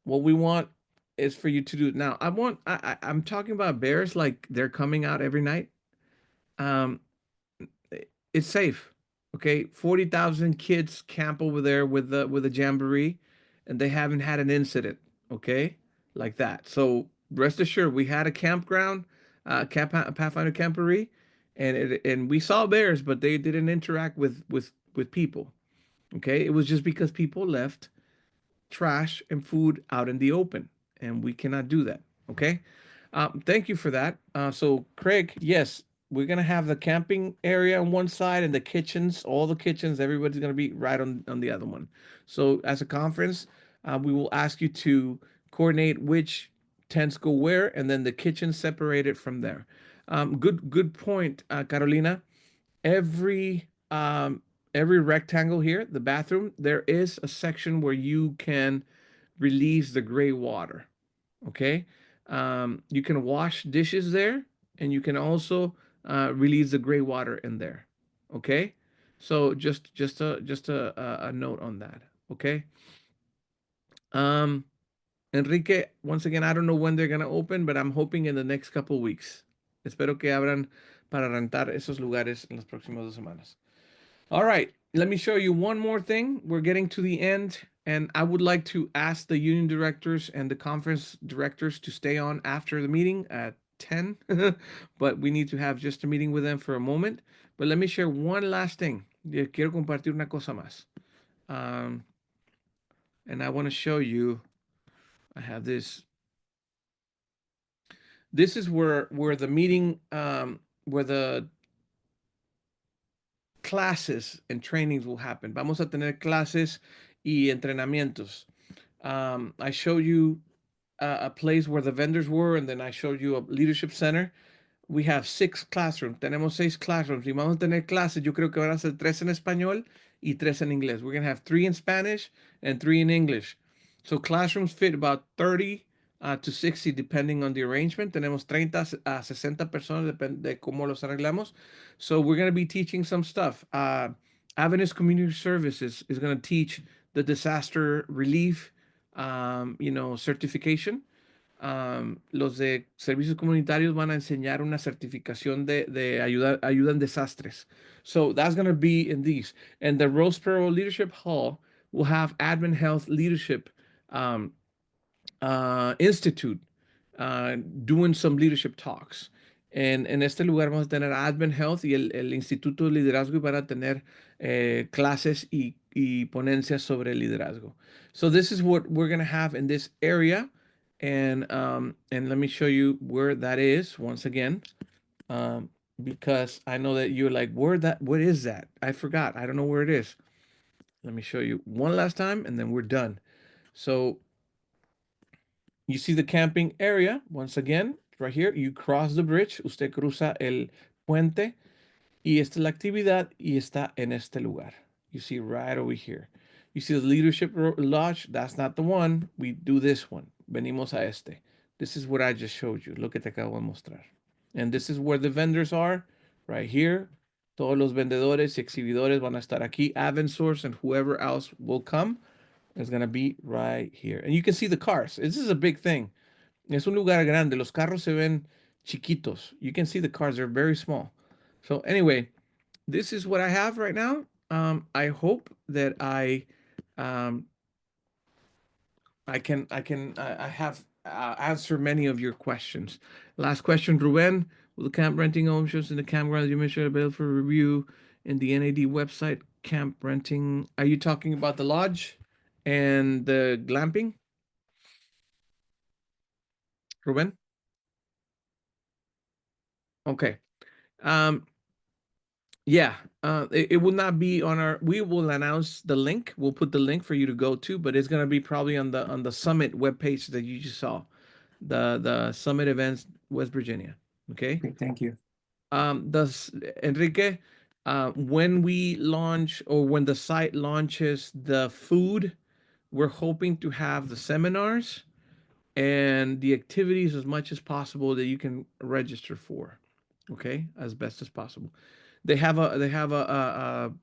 what we want is for you to do now. I'm talking about bears like they're coming out every night. Um, it's safe. Okay, 40,000 kids camp over there with the jamboree, and they haven't had an incident. Okay, like that. So rest assured, we had a campground, Pathfinder Camporee, and we saw bears, but they didn't interact with people. Okay, it was just because people left trash and food out in the open, and we cannot do that. Okay. Thank you for that. So, Craig, yes, we're gonna have the camping area on one side and the kitchens, all the kitchens. Everybody's gonna be right on the other one. So, as a conference, we will ask you to coordinate which tents go where, and then the kitchen separated from there. Good point, Carolina. Every every rectangle here, the bathroom, there is a section where you can release the gray water. Okay, you can wash dishes there, and you can also release the gray water in there. Okay, so just a note on that. Okay, um, Enrique, once again, I don't know when they're gonna open, but I'm hoping in the next couple weeks. Espero que abran para rentar esos lugares en las próximas 2 semanas. All right, let me show you one more thing. We're getting to the end, and I would like to ask the union directors and the conference directors to stay on after the meeting at 10, but we need to have just a meeting with them for a moment. But let me share one last thing. Quiero compartir una cosa más. Um, and I want to show you, I have this. This is where the meeting, where the clases and trainings will happen. Vamos a tener clases y entrenamientos. I showed you a place where the vendors were, and then I showed you a leadership center. We have 6 classrooms. Tenemos 6 classrooms y vamos a tener clases. Yo creo que van a ser 3 en español y 3 en inglés. We're going to have 3 in Spanish and 3 in English. So classrooms fit about 30 to 60 depending on the arrangement. Tenemos 30 a 60 personas, depende de cómo los arreglamos. So we're going to be teaching some stuff. Avenues Community Services is going to teach the disaster relief, certification. Los de servicios comunitarios van a enseñar una certificación de ayuda en desastres. So that's going to be in these. And the Roseboro Leadership Hall will have Admin Health Leadership um, Institute doing some leadership talks. En este lugar vamos a tener Admin Health y el Instituto de Liderazgo, y van a tener clases y ponencias sobre liderazgo. So this is what we're going to have in this area. And let me show you where that is once again, because I know that you're like, what is that? I forgot. I don't know where it is. Let me show you one last time, and then we're done. So you see the camping area once again right here. You cross the bridge. Usted cruza el puente, y esta es la actividad, y está en este lugar. You see right over here. You see the leadership lodge. That's not the one. We do this one. Venimos a este. This is what I just showed you. Lo que te acabo de mostrar. And this is where the vendors are, right here. Todos los vendedores y exhibidores van a estar aquí. Avensource and whoever else will come is going to be right here. And you can see the cars. This is a big thing. Es un lugar grande. Los carros se ven chiquitos. You can see the cars. They're very small. So anyway, this is what I have right now. I hope that I have answered many of your questions. Last question, Ruben. Will the camp renting options in the campground you mentioned available for review in the NAD website? Camp renting. Are you talking about the lodge and the glamping, Ruben? Okay. Yeah, it will not be on our. We will announce the link. We'll put the link for you to go to, but it's gonna be probably on the summit webpage that you just saw, the summit events West Virginia. Okay. Okay, thank you. Does Enrique, when we launch or when the site launches the food, we're hoping to have the seminars and the activities as much as possible that you can register for. Okay, as best as possible. They have an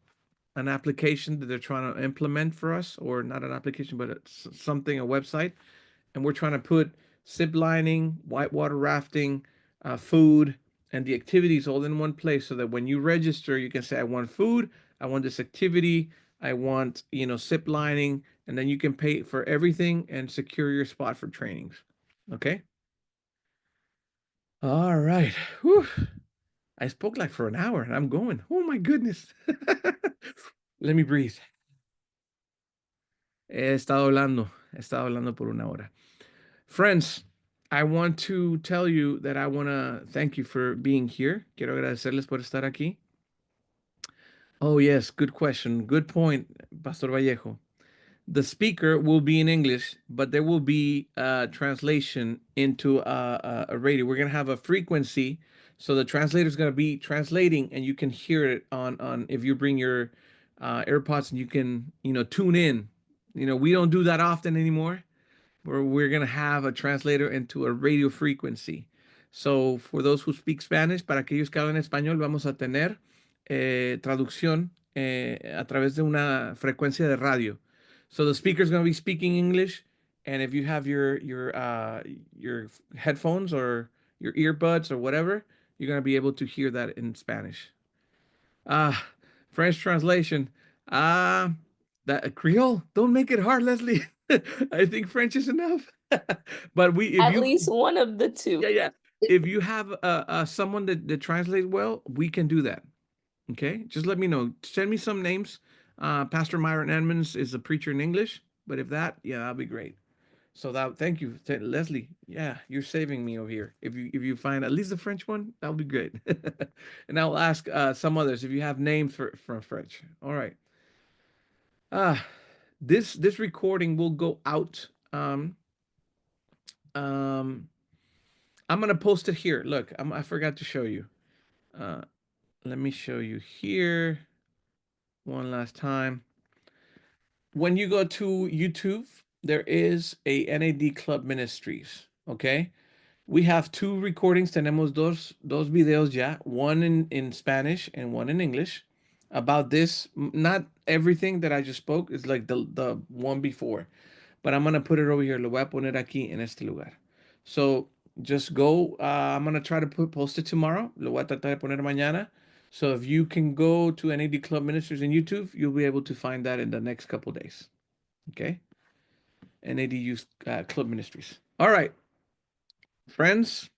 application that they're trying to implement for us, or not an application, but it's something, a website, and we're trying to put zip lining, whitewater rafting, food, and the activities all in one place, so that when you register, you can say, I want food, I want this activity, I want, zip lining, and then you can pay for everything and secure your spot for trainings. Okay? All right. Whew. I spoke like for an hour and I'm going. Oh my goodness. Let me breathe. He estado hablando por una hora. Friends, I want to tell you that I want to thank you for being here. Quiero agradecerles por estar aquí. Oh, yes, good question. Good point, Pastor Vallejo. The speaker will be in English, but there will be a translation into a radio. We're going to have a frequency. So the translator is going to be translating and you can hear it on if you bring your AirPods and you can, tune in. We don't do that often anymore. We're going to have a translator into a radio frequency. So for those who speak Spanish, para aquellos que hablan español, vamos a tener traducción a través de una frecuencia de radio. So the speaker is going to be speaking English, and if you have your headphones or your earbuds or whatever, you're going to be able to hear that in Spanish. French translation. That Creole. Don't make it hard, Leslie. I think French is enough. But if At you least one of the two. yeah. If you have someone that translates well, we can do that. Okay, just let me know. Send me some names. Pastor Myron Edmonds is a preacher in English, but if that, yeah, that'll be great. So thank you, Leslie. Yeah, you're saving me over here. If you find at least the French one, that'll be great. And I'll ask some others if you have names from French. All right. This recording will go out. I'm gonna post it here. Look, I forgot to show you. Let me show you here one last time. When you go to YouTube, there is a NAD Club Ministries. Okay, we have two recordings. Tenemos dos videos ya. One in Spanish and one in English about this. Not everything that I just spoke is like the one before, but I'm gonna put it over here. Lo voy a poner aquí en este lugar. So just go. I'm gonna try to post it tomorrow. Lo voy a tratar de poner mañana. So if you can go to NAD Club Ministries in YouTube, you'll be able to find that in the next couple days. Okay. NAD Youth Club Ministries. All right, friends.